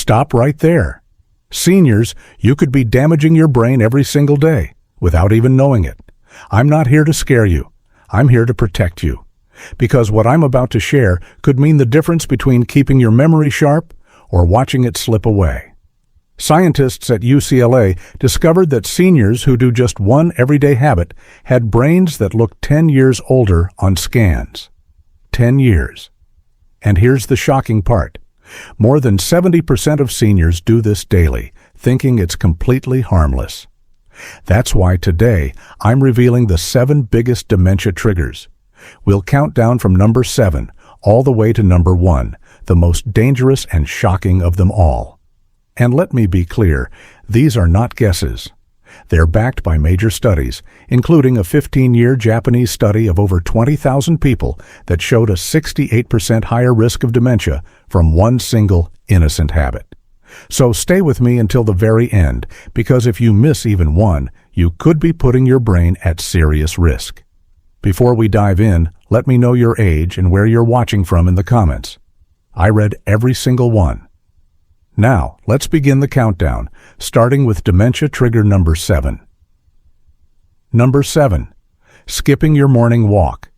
stop right there. Seniors, you could be damaging your brain every single day without even knowing it. I'm not here to scare you. I'm here to protect you. Because what I'm about to share could mean the difference between keeping your memory sharp or watching it slip away. Scientists at UCLA discovered that seniors who do just one everyday habit had brains that looked 10 years older on scans. 10 years. And here's the shocking part. More than 70% of seniors do this daily, thinking it's completely harmless. That's why today I'm revealing the 7 biggest dementia triggers. We'll count down from number 7 all the way to number 1, the most dangerous and shocking of them all. And let me be clear, these are not guesses. They're backed by major studies, including a 15-year Japanese study of over 20,000 people that showed a 68% higher risk of dementia from one single innocent habit. So stay with me until the very end, because if you miss even one, you could be putting your brain at serious risk. Before we dive in, let me know your age and where you're watching from in the comments. I read every single one. Now, let's begin the countdown, starting with dementia trigger number 7. Number 7. Skipping your morning walk.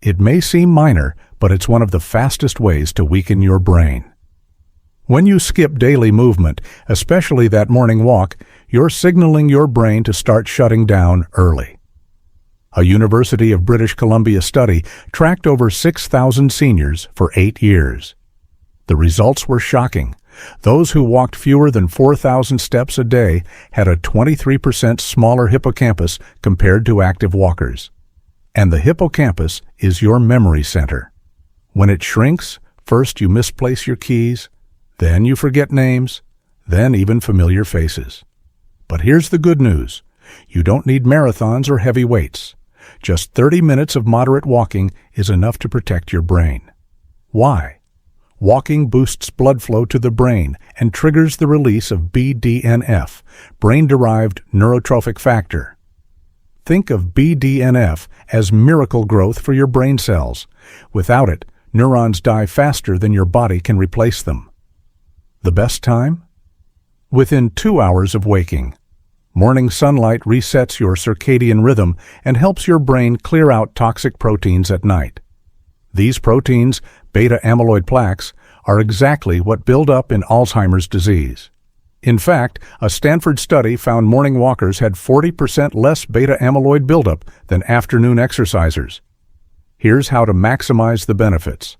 It may seem minor, but it's one of the fastest ways to weaken your brain. When you skip daily movement, especially that morning walk, you're signaling your brain to start shutting down early. A University of British Columbia study tracked over 6,000 seniors for 8 years. The results were shocking. Those who walked fewer than 4,000 steps a day had a 23% smaller hippocampus compared to active walkers. And the hippocampus is your memory center. When it shrinks, first you misplace your keys, then you forget names, then even familiar faces. But here's the good news. You don't need marathons or heavy weights. Just 30 minutes of moderate walking is enough to protect your brain. Why? Walking boosts blood flow to the brain and triggers the release of BDNF, brain-derived neurotrophic factor. Think of BDNF as miracle growth for your brain cells. Without it, neurons die faster than your body can replace them. The best time? Within 2 hours of waking. Morning sunlight resets your circadian rhythm and helps your brain clear out toxic proteins at night. These proteins, beta-amyloid plaques, are exactly what build up in Alzheimer's disease. In fact, a Stanford study found morning walkers had 40% less beta-amyloid buildup than afternoon exercisers. Here's how to maximize the benefits.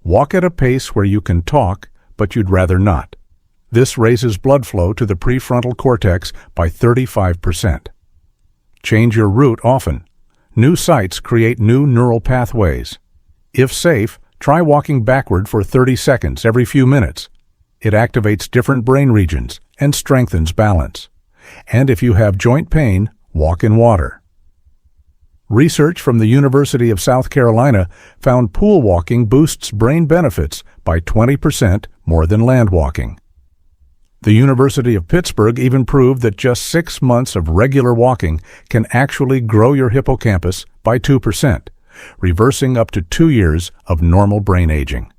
Walk at a pace where you can talk, but you'd rather not. This raises blood flow to the prefrontal cortex by 35%. Change your route often. New sites create new neural pathways. If safe, try walking backward for 30 seconds every few minutes. It activates different brain regions and strengthens balance. And if you have joint pain, walk in water. Research from the University of South Carolina found pool walking boosts brain benefits by 20% more than land walking. The University of Pittsburgh even proved that just 6 months of regular walking can actually grow your hippocampus by 2%. Reversing up to 2 years of normal brain aging.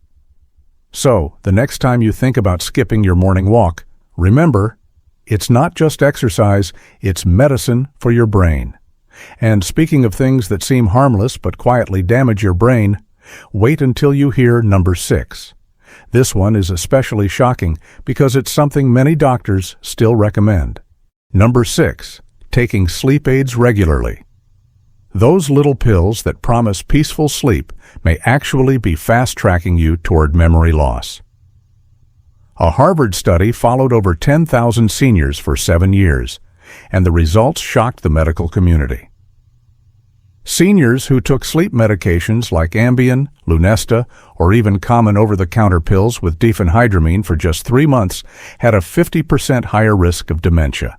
So, the next time you think about skipping your morning walk, remember, it's not just exercise, it's medicine for your brain. And speaking of things that seem harmless but quietly damage your brain, wait until you hear number 6. This one is especially shocking because it's something many doctors still recommend. Number 6. Taking sleep aids regularly. Those little pills that promise peaceful sleep may actually be fast-tracking you toward memory loss. A Harvard study followed over 10,000 seniors for 7 years, and the results shocked the medical community. Seniors who took sleep medications like Ambien, Lunesta, or even common over-the-counter pills with diphenhydramine for just 3 months had a 50% higher risk of dementia.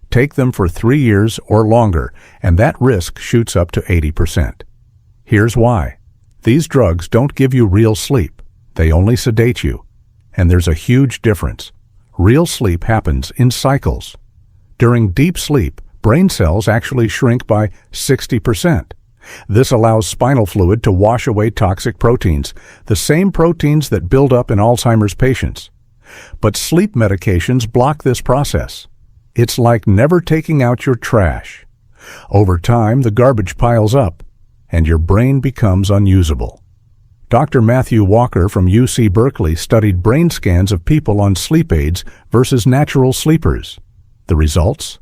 Take them for 3 years or longer, and that risk shoots up to 80%. Here's why. These drugs don't give you real sleep. They only sedate you. And there's a huge difference. Real sleep happens in cycles. During deep sleep, brain cells actually shrink by 60%. This allows spinal fluid to wash away toxic proteins, the same proteins that build up in Alzheimer's patients. But sleep medications block this process. It's like never taking out your trash. Over time, the garbage piles up, and your brain becomes unusable. Dr. Matthew Walker from UC Berkeley studied brain scans of people on sleep aids versus natural sleepers. The results?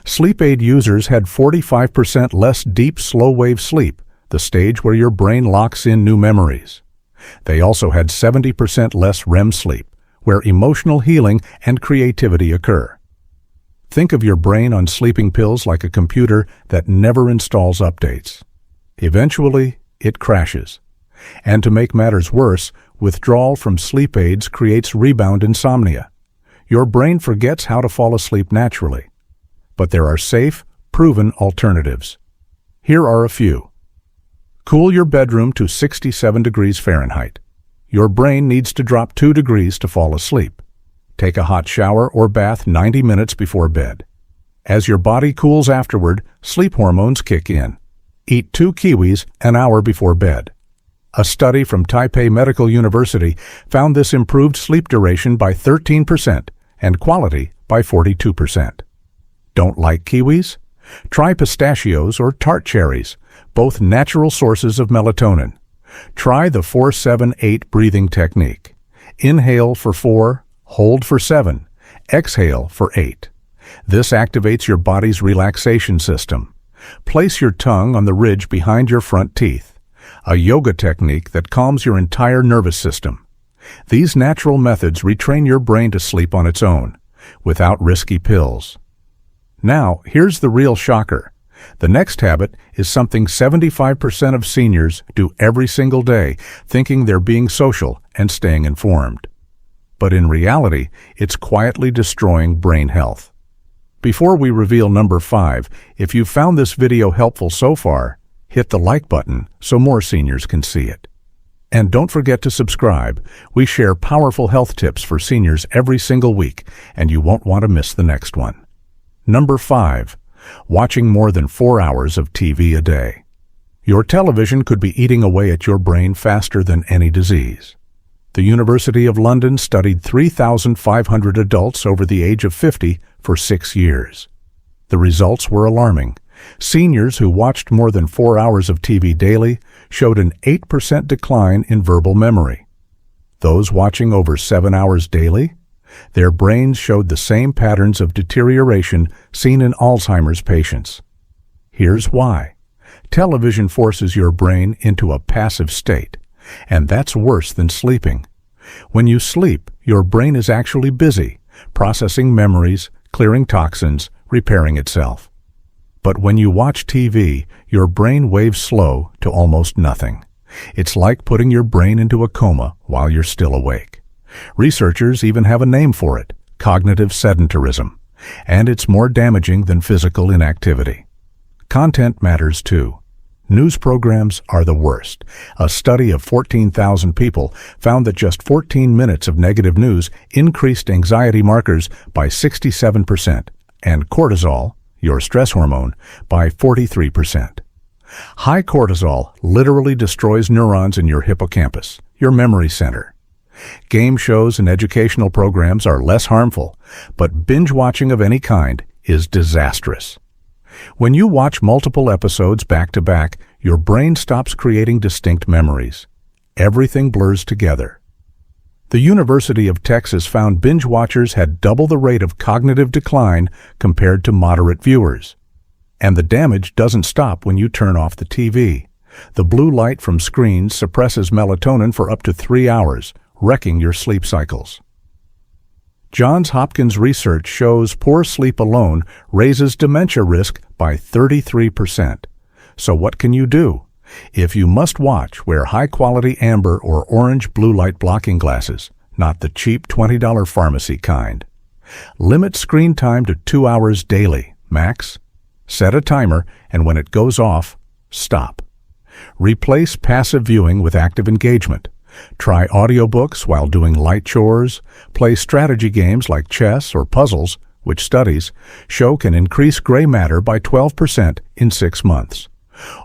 Sleep aid users had 45% less deep, slow-wave sleep, the stage where your brain locks in new memories. They also had 70% less REM sleep, where emotional healing and creativity occur. Think of your brain on sleeping pills like a computer that never installs updates. Eventually, it crashes. And to make matters worse, withdrawal from sleep aids creates rebound insomnia. Your brain forgets how to fall asleep naturally. But there are safe, proven alternatives. Here are a few. Cool your bedroom to 67 degrees Fahrenheit. Your brain needs to drop 2 degrees to fall asleep. Take a hot shower or bath 90 minutes before bed. As your body cools afterward, sleep hormones kick in. Eat 2 kiwis an hour before bed. A study from Taipei Medical University found this improved sleep duration by 13% and quality by 42%. Don't like kiwis? Try pistachios or tart cherries, both natural sources of melatonin. Try the 4-7-8 breathing technique. Inhale for 4, hold for 7, exhale for 8. This activates your body's relaxation system. Place your tongue on the ridge behind your front teeth, a yoga technique that calms your entire nervous system. These natural methods retrain your brain to sleep on its own, without risky pills. Now, here's the real shocker. The next habit is something 75% of seniors do every single day, thinking they're being social and staying informed. But in reality, it's quietly destroying brain health. Before we reveal number 5, if you found this video helpful so far, hit the like button so more seniors can see it. And don't forget to subscribe. We share powerful health tips for seniors every single week, and you won't want to miss the next one. Number 5. Watching more than 4 hours of TV a day. Your television could be eating away at your brain faster than any disease. The University of London studied 3,500 adults over the age of 50 for 6 years. The results were alarming. Seniors who watched more than 4 hours of TV daily showed an 8% decline in verbal memory. Those watching over 7 hours daily, their brains showed the same patterns of deterioration seen in Alzheimer's patients. Here's why. Television forces your brain into a passive state, and that's worse than sleeping. When you sleep, your brain is actually busy, processing memories, clearing toxins, repairing itself. But when you watch TV, your brain waves slow to almost nothing. It's like putting your brain into a coma while you're still awake. Researchers even have a name for it, cognitive sedentarism, and it's more damaging than physical inactivity. Content matters too. News programs are the worst. A study of 14,000 people found that just 14 minutes of negative news increased anxiety markers by 67% and cortisol, your stress hormone, by 43%. High cortisol literally destroys neurons in your hippocampus, your memory center. Game shows and educational programs are less harmful, but binge watching of any kind is disastrous. When you watch multiple episodes back to back, your brain stops creating distinct memories. Everything blurs together. The University of Texas found binge watchers had double the rate of cognitive decline compared to moderate viewers. And the damage doesn't stop when you turn off the TV. The blue light from screens suppresses melatonin for up to 3 hours, wrecking your sleep cycles. Johns Hopkins research shows poor sleep alone raises dementia risk by 33%. So what can you do? If you must watch, wear high-quality amber or orange blue light blocking glasses, not the cheap $20 pharmacy kind. Limit screen time to 2 hours daily, max. Set a timer, and when it goes off, stop. Replace passive viewing with active engagement. Try audiobooks while doing light chores. Play strategy games like chess or puzzles, which studies show can increase gray matter by 12% in 6 months.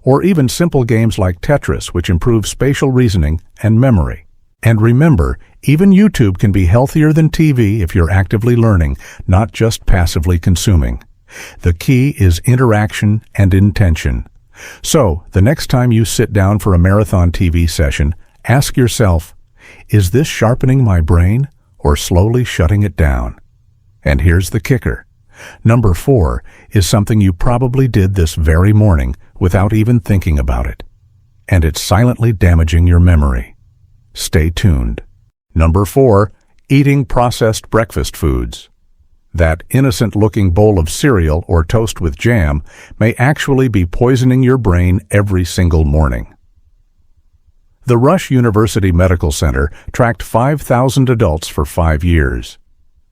Or even simple games like Tetris, which improve spatial reasoning and memory. And remember, Even YouTube can be healthier than TV if you're actively learning, not just passively consuming. The key is interaction and intention. So, the next time you sit down for a marathon TV session, ask yourself, is this sharpening my brain or slowly shutting it down? And here's the kicker. Number 4 is something you probably did this very morning without even thinking about it. And it's silently damaging your memory. Stay tuned. Number 4, eating processed breakfast foods. That innocent-looking bowl of cereal or toast with jam may actually be poisoning your brain every single morning. The Rush University Medical Center tracked 5,000 adults for 5 years.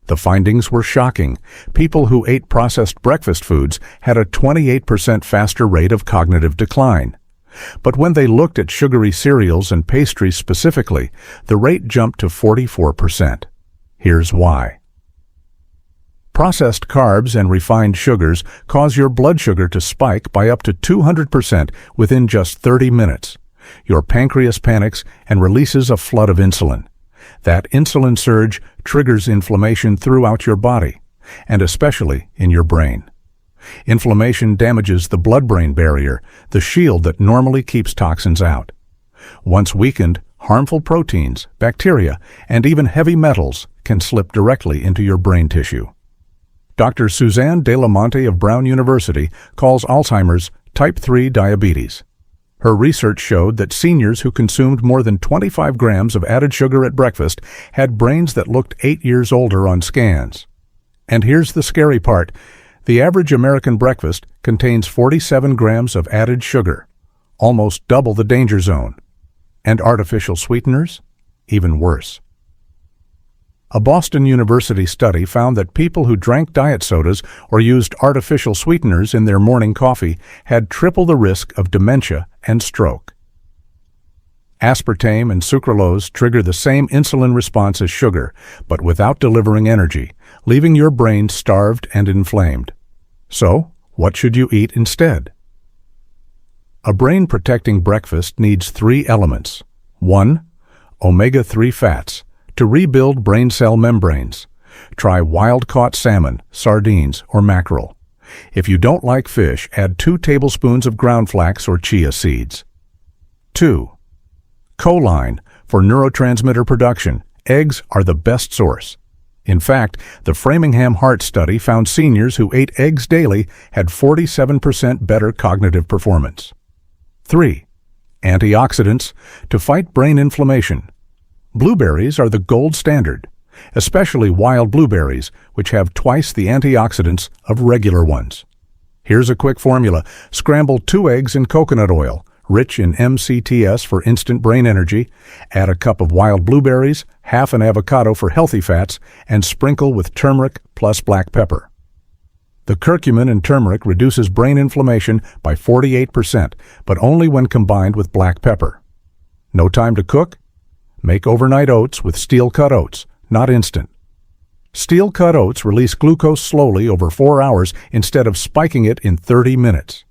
The findings were shocking. People who ate processed breakfast foods had a 28% faster rate of cognitive decline. But when they looked at sugary cereals and pastries specifically, the rate jumped to 44%. Here's why. Processed carbs and refined sugars cause your blood sugar to spike by up to 200% within just 30 minutes. Your pancreas panics and releases a flood of insulin. That insulin surge triggers inflammation throughout your body, and especially in your brain. Inflammation damages the blood-brain barrier, the shield that normally keeps toxins out. Once weakened, harmful proteins, bacteria, and even heavy metals can slip directly into your brain tissue. Dr. Suzanne De La Monte of Brown University calls Alzheimer's type 3 diabetes. Her research showed that seniors who consumed more than 25 grams of added sugar at breakfast had brains that looked 8 years older on scans. And here's the scary part. The average American breakfast contains 47 grams of added sugar, almost double the danger zone. And artificial sweeteners? Even worse. A Boston University study found that people who drank diet sodas or used artificial sweeteners in their morning coffee had triple the risk of dementia and stroke. Aspartame and sucralose trigger the same insulin response as sugar, but without delivering energy, leaving your brain starved and inflamed. So, what should you eat instead? A brain-protecting breakfast needs 3 elements. 1. Omega-3 fats, to rebuild brain cell membranes. Try wild-caught salmon, sardines, or mackerel. If you don't like fish, add 2 tablespoons of ground flax or chia seeds. 2. Choline, for neurotransmitter production. Eggs are the best source. In fact, the Framingham Heart Study found seniors who ate eggs daily had 47% better cognitive performance. 3. Antioxidants, to fight brain inflammation. Blueberries are the gold standard, especially wild blueberries, which have twice the antioxidants of regular ones. Here's a quick formula. Scramble 2 eggs in coconut oil, rich in MCTs for instant brain energy. Add a cup of wild blueberries, half an avocado for healthy fats, and sprinkle with turmeric plus black pepper. The curcumin in turmeric reduces brain inflammation by 48%, but only when combined with black pepper. No time to cook? Make overnight oats with steel-cut oats, not instant. Steel-cut oats release glucose slowly over 4 hours instead of spiking it in 30 minutes.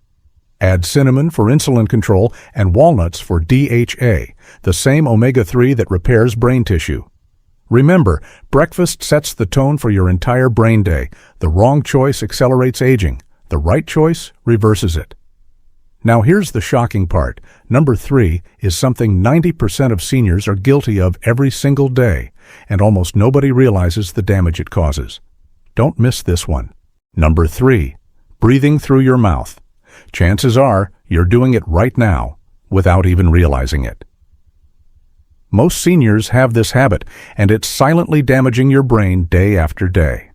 Add cinnamon for insulin control and walnuts for DHA, the same omega-3 that repairs brain tissue. Remember, breakfast sets the tone for your entire brain day. The wrong choice accelerates aging. The right choice reverses it. Now here's the shocking part. Number 3 is something 90% of seniors are guilty of every single day, and almost nobody realizes the damage it causes. Don't miss this one. Number 3, breathing through your mouth. Chances are you're doing it right now without even realizing it. Most seniors have this habit, and it's silently damaging your brain day after day.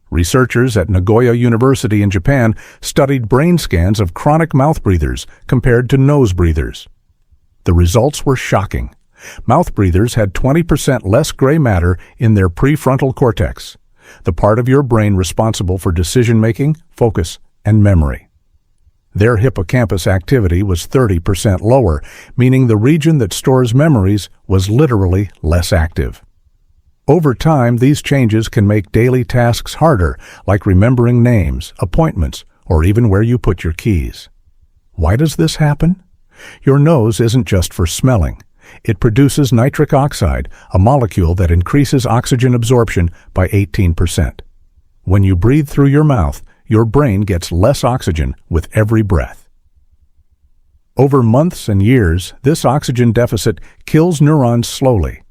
Researchers at Nagoya University in Japan studied brain scans of chronic mouth breathers compared to nose breathers. The results were shocking. Mouth breathers had 20% less gray matter in their prefrontal cortex, the part of your brain responsible for decision-making, focus, and memory. Their hippocampus activity was 30% lower, meaning the region that stores memories was literally less active. Over time, these changes can make daily tasks harder, like remembering names, appointments, or even where you put your keys. Why does this happen? Your nose isn't just for smelling. It produces nitric oxide, a molecule that increases oxygen absorption by 18%. When you breathe through your mouth, your brain gets less oxygen with every breath. Over months and years, this oxygen deficit kills neurons slowly.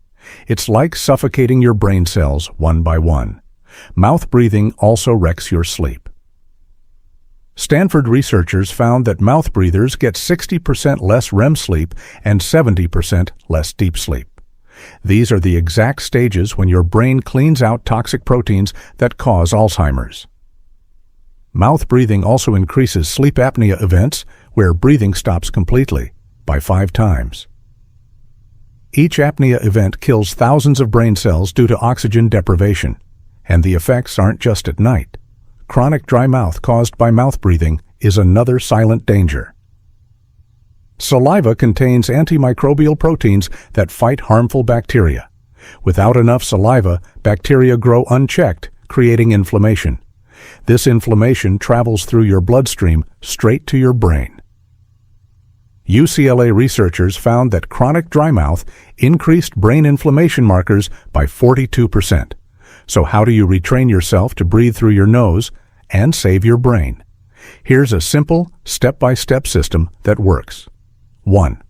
It's like suffocating your brain cells one by one. Mouth breathing also wrecks your sleep. Stanford researchers found that mouth breathers get 60% less REM sleep and 70% less deep sleep. These are the exact stages when your brain cleans out toxic proteins that cause Alzheimer's. Mouth breathing also increases sleep apnea events, where breathing stops completely, by 5 times. Each apnea event kills thousands of brain cells due to oxygen deprivation, and the effects aren't just at night. Chronic dry mouth caused by mouth breathing is another silent danger. Saliva contains antimicrobial proteins that fight harmful bacteria. Without enough saliva, bacteria grow unchecked, creating inflammation. This inflammation travels through your bloodstream straight to your brain. UCLA researchers found that chronic dry mouth increased brain inflammation markers by 42%. So how do you retrain yourself to breathe through your nose and save your brain? Here's a simple, step-by-step system that works. 1.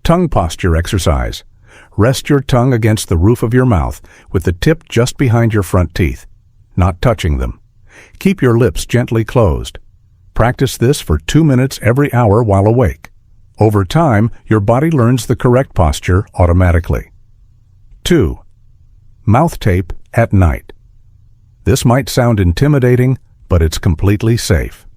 Tongue posture exercise. Rest your tongue against the roof of your mouth with the tip just behind your front teeth, not touching them. Keep your lips gently closed. Practice this for 2 minutes every hour while awake. Over time, your body learns the correct posture automatically. 2. Mouth tape at night. This might sound intimidating, but it's completely safe.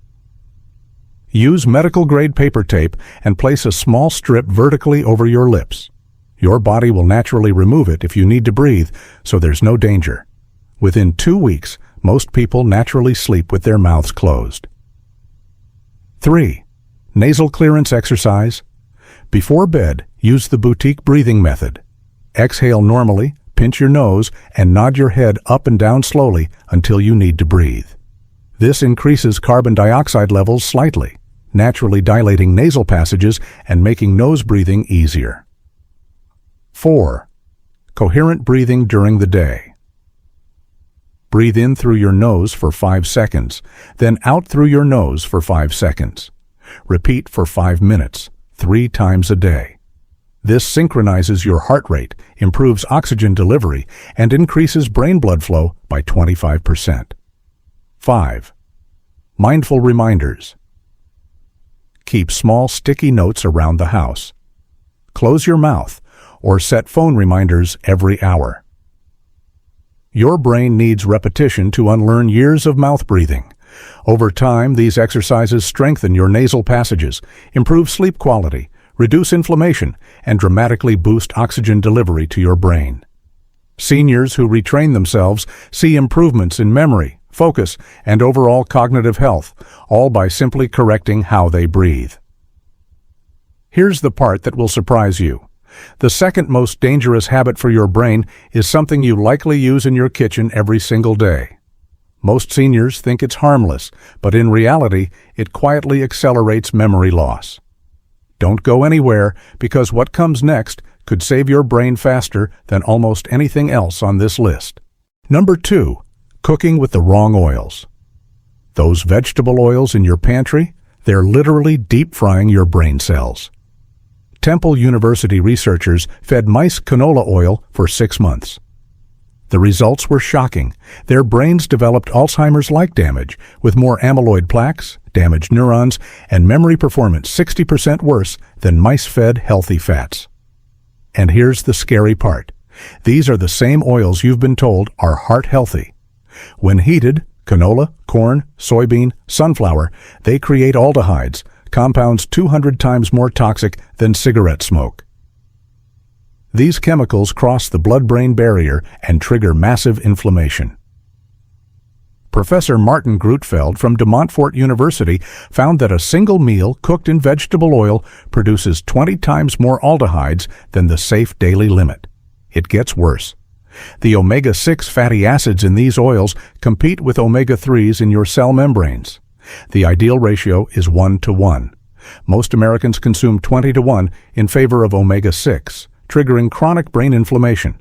Use medical-grade paper tape and place a small strip vertically over your lips. Your body will naturally remove it if you need to breathe, so there's no danger. Within 2 weeks, most people naturally sleep with their mouths closed. 3. Nasal clearance exercise. Before bed, use the boutique breathing method. Exhale normally, pinch your nose, and nod your head up and down slowly until you need to breathe. This increases carbon dioxide levels slightly, naturally dilating nasal passages and making nose breathing easier. 4. Coherent breathing during the day. Breathe in through your nose for 5 seconds, then out through your nose for 5 seconds. Repeat for 5 minutes, 3 times a day. This synchronizes your heart rate, improves oxygen delivery, and increases brain blood flow by 25%. 5. Mindful reminders. Keep small sticky notes around the house. Close your mouth or set phone reminders every hour. Your brain needs repetition to unlearn years of mouth breathing. Over time, these exercises strengthen your nasal passages, improve sleep quality, reduce inflammation, and dramatically boost oxygen delivery to your brain. Seniors who retrain themselves see improvements in memory, focus, and overall cognitive health, all by simply correcting how they breathe. Here's the part that will surprise you. The second most dangerous habit for your brain is something you likely use in your kitchen every single day. Most seniors think it's harmless, but in reality, it quietly accelerates memory loss. Don't go anywhere, because what comes next could save your brain faster than almost anything else on this list. Number 2, cooking with the wrong oils. Those vegetable oils in your pantry, they're literally deep frying your brain cells. Temple University researchers fed mice canola oil for 6 months. The results were shocking. Their brains developed Alzheimer's-like damage, with more amyloid plaques, damaged neurons, and memory performance 60% worse than mice-fed healthy fats. And here's the scary part. These are the same oils you've been told are heart-healthy. When heated, canola, corn, soybean, sunflower, they create aldehydes, compounds 200 times more toxic than cigarette smoke. These chemicals cross the blood-brain barrier and trigger massive inflammation. Professor Martin Grutfeld from De Montfort University found that a single meal cooked in vegetable oil produces 20 times more aldehydes than the safe daily limit. It gets worse. The omega-6 fatty acids in these oils compete with omega-3s in your cell membranes. The ideal ratio is 1 to 1. Most Americans consume 20 to 1 in favor of omega-6, triggering chronic brain inflammation.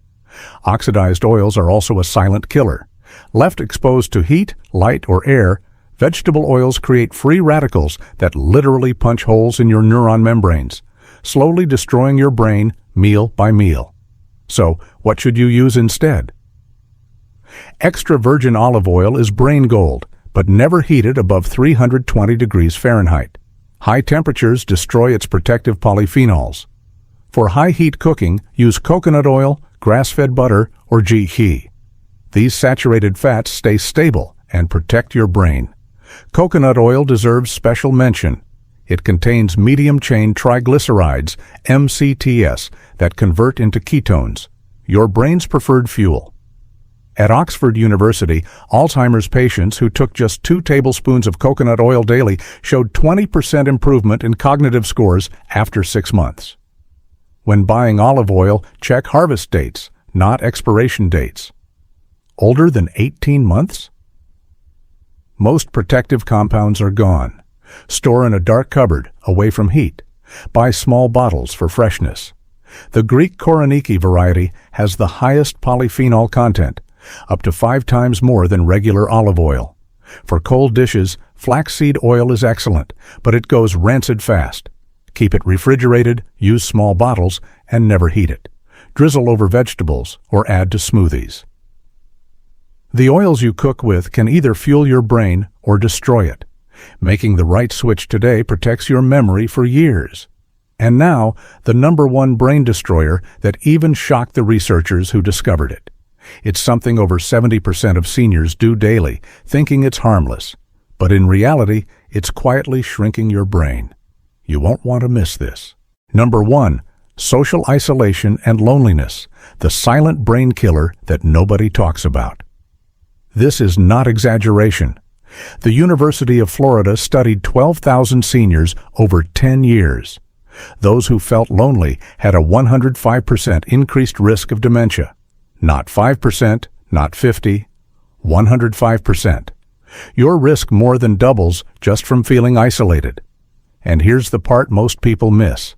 Oxidized oils are also a silent killer. Left exposed to heat, light, or air, vegetable oils create free radicals that literally punch holes in your neuron membranes, slowly destroying your brain meal by meal. So, what should you use instead? Extra virgin olive oil is brain gold, but never heated above 320 degrees Fahrenheit. High temperatures destroy its protective polyphenols. For high-heat cooking, use coconut oil, grass-fed butter, or ghee. These saturated fats stay stable and protect your brain. Coconut oil deserves special mention. It contains medium-chain triglycerides, MCTs, that convert into ketones, your brain's preferred fuel. At Oxford University, Alzheimer's patients who took just 2 tablespoons of coconut oil daily showed 20% improvement in cognitive scores after 6 months. When buying olive oil, check harvest dates, not expiration dates. Older than 18 months? Most protective compounds are gone. Store in a dark cupboard, away from heat. Buy small bottles for freshness. The Greek Koroniki variety has the highest polyphenol content, up to 5 times more than regular olive oil. For cold dishes, flaxseed oil is excellent, but it goes rancid fast. Keep it refrigerated, use small bottles, and never heat it. Drizzle over vegetables or add to smoothies. The oils you cook with can either fuel your brain or destroy it. Making the right switch today protects your memory for years. And now, the #1 brain destroyer that even shocked the researchers who discovered it. It's something over 70% of seniors do daily, thinking it's harmless. But in reality, it's quietly shrinking your brain. You won't want to miss this. 1. Social isolation and loneliness, the silent brain killer that nobody talks about. This is not exaggeration. The University of Florida studied 12,000 seniors over 10 years. Those who felt lonely had a 105% increased risk of dementia. Not 5%, not 50, 105%. Your risk more than doubles just from feeling isolated. And here's the part most people miss.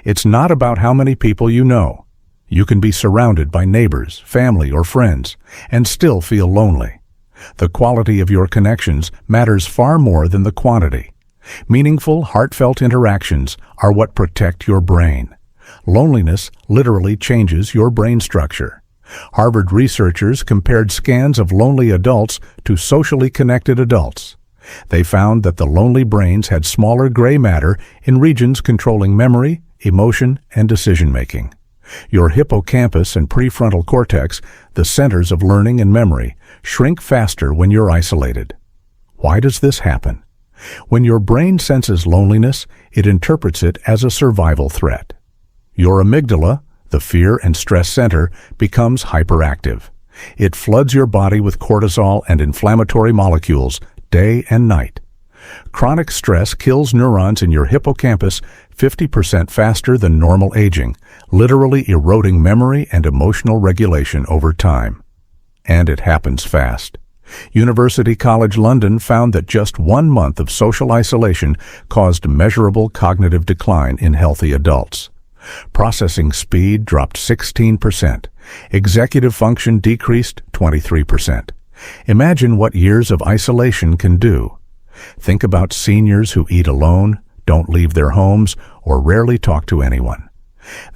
It's not about how many people you know. You can be surrounded by neighbors, family, or friends, and still feel lonely. The quality of your connections matters far more than the quantity. Meaningful, heartfelt interactions are what protect your brain. Loneliness literally changes your brain structure. Harvard researchers compared scans of lonely adults to socially connected adults. They found that the lonely brains had smaller gray matter in regions controlling memory, emotion, and decision-making. Your hippocampus and prefrontal cortex, the centers of learning and memory, shrink faster when you're isolated. Why does this happen? When your brain senses loneliness, it interprets it as a survival threat. Your amygdala, the fear and stress center, becomes hyperactive. It floods your body with cortisol and inflammatory molecules day and night. Chronic stress kills neurons in your hippocampus 50% faster than normal aging, literally eroding memory and emotional regulation over time. And it happens fast. University College London found that just 1 month of social isolation caused measurable cognitive decline in healthy adults. Processing speed dropped 16%. Executive function decreased 23%. Imagine what years of isolation can do. Think about seniors who eat alone, don't leave their homes, or rarely talk to anyone.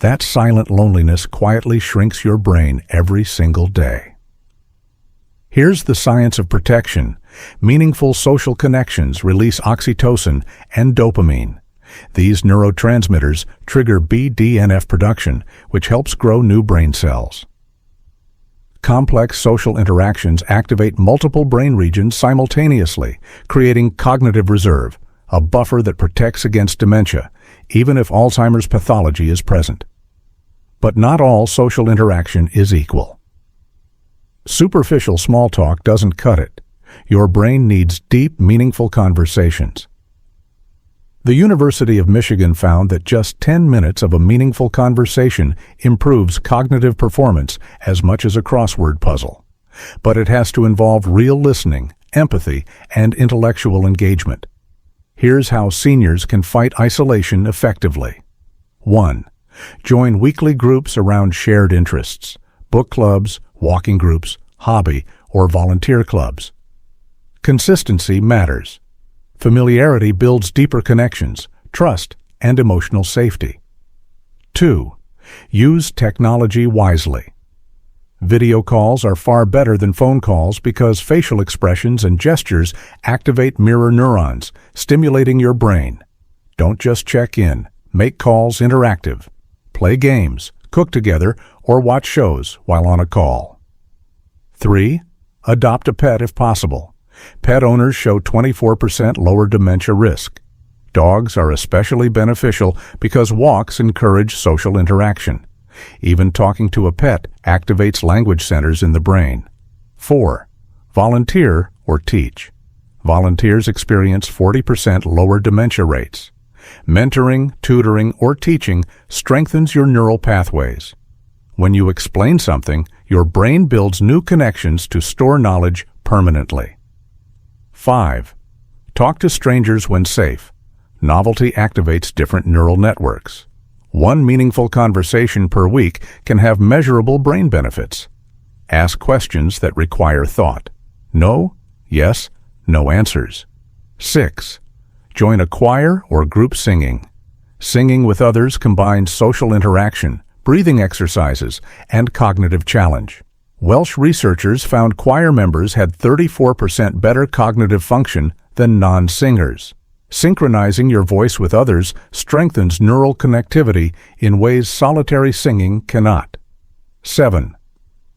That silent loneliness quietly shrinks your brain every single day. Here's the science of protection. Meaningful social connections release oxytocin and dopamine. These neurotransmitters trigger BDNF production, which helps grow new brain cells. Complex social interactions activate multiple brain regions simultaneously, creating cognitive reserve, a buffer that protects against dementia, even if Alzheimer's pathology is present. But not all social interaction is equal. Superficial small talk doesn't cut it. Your brain needs deep, meaningful conversations. The University of Michigan found that just 10 minutes of a meaningful conversation improves cognitive performance as much as a crossword puzzle. But it has to involve real listening, empathy, and intellectual engagement. Here's how seniors can fight isolation effectively. 1. Join weekly groups around shared interests, book clubs, walking groups, hobby, or volunteer clubs. Consistency matters. Familiarity builds deeper connections, trust, and emotional safety. 2. Use technology wisely. Video calls are far better than phone calls because facial expressions and gestures activate mirror neurons, stimulating your brain. Don't just check in. Make calls interactive. Play games, cook together, or watch shows while on a call. 3. Adopt a pet if possible. Pet owners show 24% lower dementia risk. Dogs are especially beneficial because walks encourage social interaction. Even talking to a pet activates language centers in the brain. 4. Volunteer or teach. Volunteers experience 40% lower dementia rates. Mentoring, tutoring, or teaching strengthens your neural pathways. When you explain something, your brain builds new connections to store knowledge permanently. 5. Talk to strangers when safe. Novelty activates different neural networks. One meaningful conversation per week can have measurable brain benefits. Ask questions that require thought. No, yes, no answers. 6. Join a choir or group singing. Singing with others combines social interaction, breathing exercises, and cognitive challenge. Welsh researchers found choir members had 34% better cognitive function than non-singers. Synchronizing your voice with others strengthens neural connectivity in ways solitary singing cannot. 7.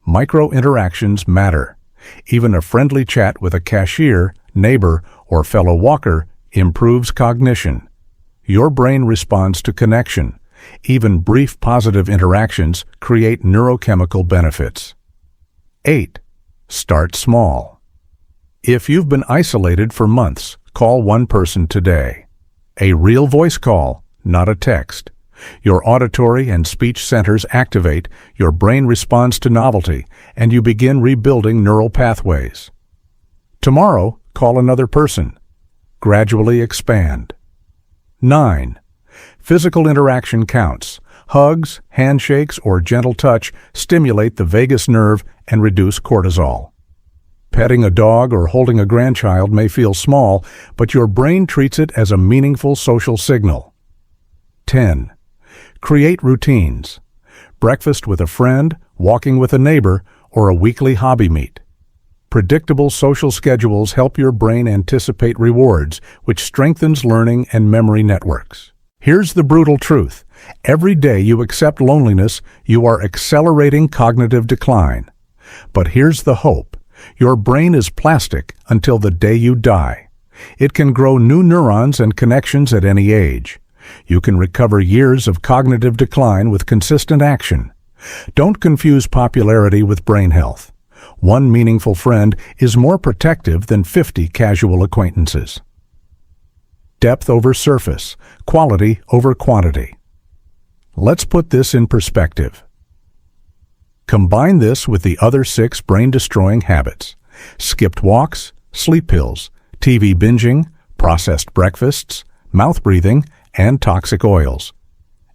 Micro-interactions matter. Even a friendly chat with a cashier, neighbor, or fellow walker improves cognition. Your brain responds to connection. Even brief positive interactions create neurochemical benefits. 8. Start small. If you've been isolated for months, call one person today. A real voice call, not a text. Your auditory and speech centers activate, your brain responds to novelty, and you begin rebuilding neural pathways. Tomorrow, call another person. Gradually expand. 9. Physical interaction counts. Hugs, handshakes, or gentle touch stimulate the vagus nerve and reduce cortisol. Petting a dog or holding a grandchild may feel small, but your brain treats it as a meaningful social signal. 10. Create routines. Breakfast with a friend, walking with a neighbor, or a weekly hobby meet. Predictable social schedules help your brain anticipate rewards, which strengthens learning and memory networks. Here's the brutal truth. Every day you accept loneliness, you are accelerating cognitive decline. But here's the hope. Your brain is plastic until the day you die. It can grow new neurons and connections at any age. You can recover years of cognitive decline with consistent action. Don't confuse popularity with brain health. One meaningful friend is more protective than 50 casual acquaintances. Depth over surface, quality over quantity. Let's put this in perspective. Combine this with the other 6 brain-destroying habits: skipped walks, sleep pills, TV binging, processed breakfasts, mouth breathing, and toxic oils.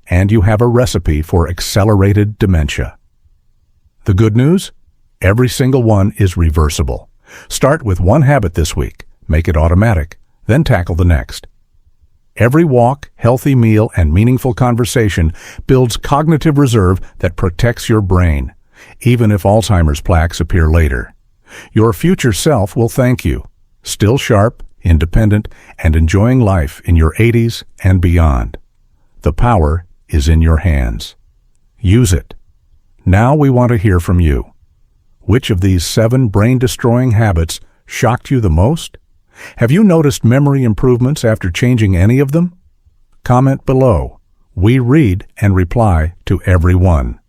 And you have a recipe for accelerated dementia. The good news? Every single one is reversible. Start with one habit this week, make it automatic, then tackle the next. Every walk, healthy meal, and meaningful conversation builds cognitive reserve that protects your brain, even if Alzheimer's plaques appear later. Your future self will thank you, still sharp, independent, and enjoying life in your 80s and beyond. The power is in your hands. Use it. Now we want to hear from you. Which of these 7 brain-destroying habits shocked you the most? Have you noticed memory improvements after changing any of them? Comment below. We read and reply to every one.